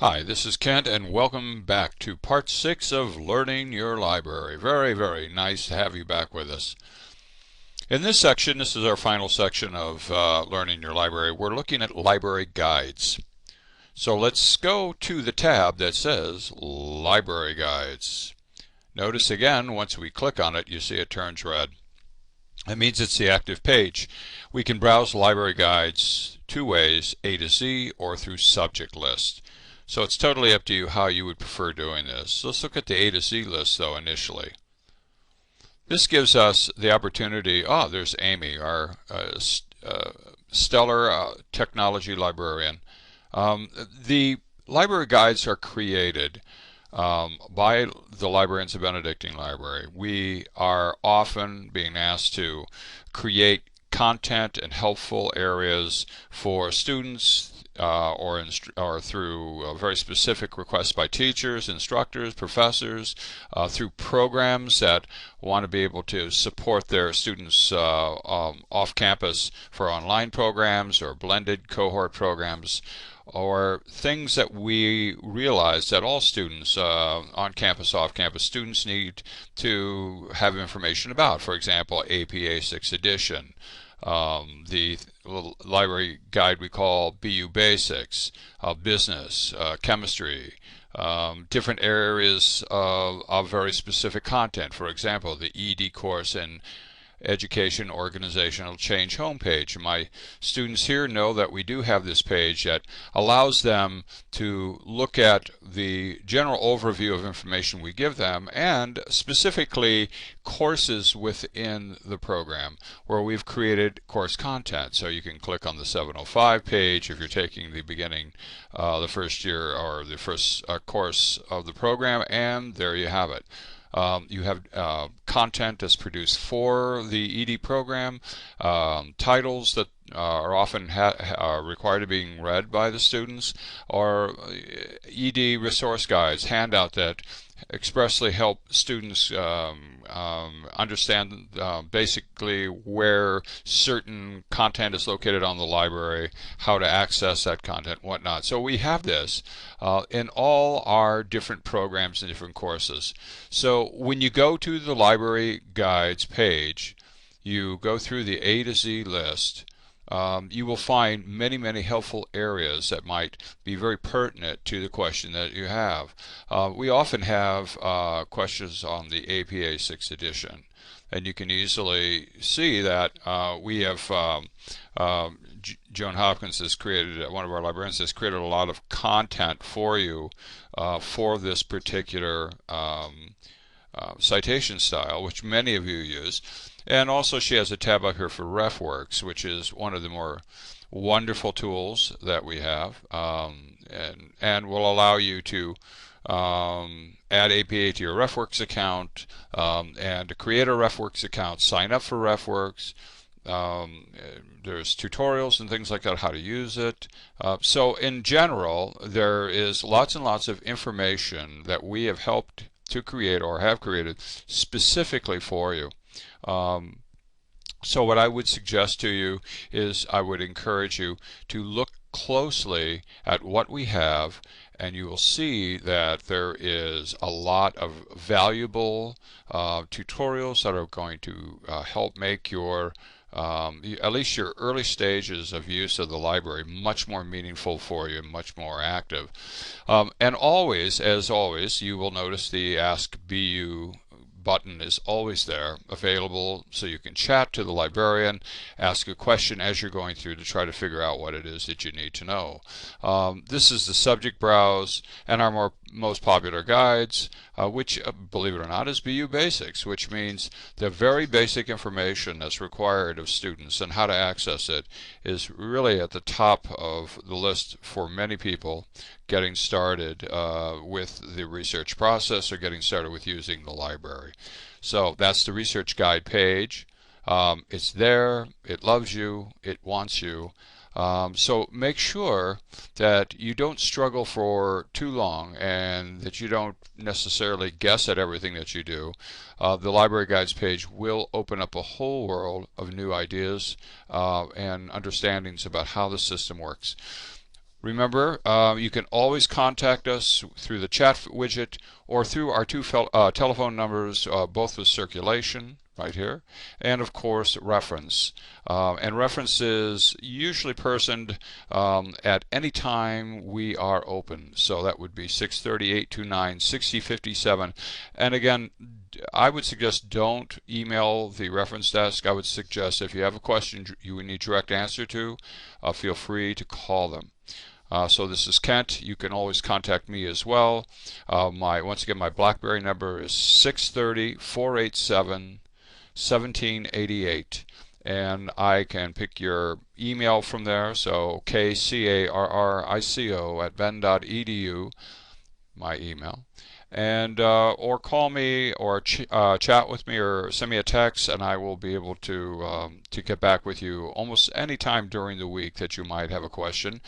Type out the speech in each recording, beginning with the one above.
Hi, this is Kent, and welcome back to part 6 of Learning Your Library. Very, very nice to have you back with us. In this section, this is our final section of Learning Your Library. We're looking at library guides. So let's go to the tab that says Library Guides. Notice again, once we click on it, you see it turns red. That means it's the active page. We can browse library guides two ways, A to Z or through subject list. So it's totally up to you how you would prefer doing this. Let's look at the A to Z list though initially. This gives us the opportunity, there's Amy, our stellar technology librarian. The library guides are created by the librarians of Benedictine Library. We are often being asked to create content and helpful areas for students or through very specific requests by teachers, instructors, professors, through programs that want to be able to support their students off campus for online programs or blended cohort programs, or things that we realize that all students on campus, off campus, students need to have information about. For example, APA 6th edition, the library guide we call BU Basics, business, chemistry, different areas of very specific content. For example, the ED course in Education Organizational Change homepage. My students here know that we do have this page that allows them to look at the general overview of information we give them and specifically courses within the program where we've created course content. So you can click on the 705 page if you're taking the beginning, the first year or the first course of the program, and there you have it. You have content that's produced for the ED program, titles that are often required to being read by the students, or ED resource guides, handout that expressly help students understand basically where certain content is located on the library, how to access that content, whatnot. So we have this in all our different programs and different courses. So when you go to the library guides page, you go through the A to Z list. You will find many, many helpful areas that might be very pertinent to the question that you have. We often have questions on the APA 6th edition, and you can easily see that we have Joan Hopkins has created, one of our librarians has created a lot of content for you for this particular citation style, which many of you use. And also she has a tab up here for RefWorks, which is one of the more wonderful tools that we have, and will allow you to add APA to your RefWorks account, and to create a RefWorks account, sign up for RefWorks. There's tutorials and things like that, how to use it. So in general, there is lots and lots of information that we have helped to create or have created specifically for you. So what I would suggest to you is I would encourage you to look closely at what we have, and you will see that there is a lot of valuable tutorials that are going to help make your at least your early stages of use of the library much more meaningful for you, much more active. And always, as always, you will notice the Ask BU button is always there, available, so you can chat to the librarian, ask a question as you're going through to try to figure out what it is that you need to know. This is the subject browse and our most popular guides, which, believe it or not, is BU Basics, which means the very basic information that's required of students and how to access it is really at the top of the list for many people getting started with the research process or getting started with using the library. So that's the research guide page. It's there, it loves you, it wants you. So make sure that you don't struggle for too long and that you don't necessarily guess at everything that you do. The library guides page will open up a whole world of new ideas and understandings about how the system works. Remember, you can always contact us through the chat widget or through our two telephone numbers, both with circulation right here, and of course reference. And reference is usually personed at any time we are open. So that would be 6:30, 829, 6057. And again, I would suggest don't email the reference desk. I would suggest if you have a question you need direct answer to, feel free to call them. So this is Kent. You can always contact me as well. Once again, my BlackBerry number is 630-487-1788. And I can pick your email from there. So kcarrico@ben.edu, my email. And or call me or chat with me or send me a text, and I will be able to get back with you almost any time during the week that you might have a question,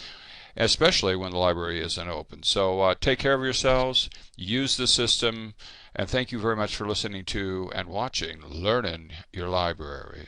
especially when the library isn't open. So take care of yourselves, use the system, and thank you very much for listening to and watching Learnin Your Library.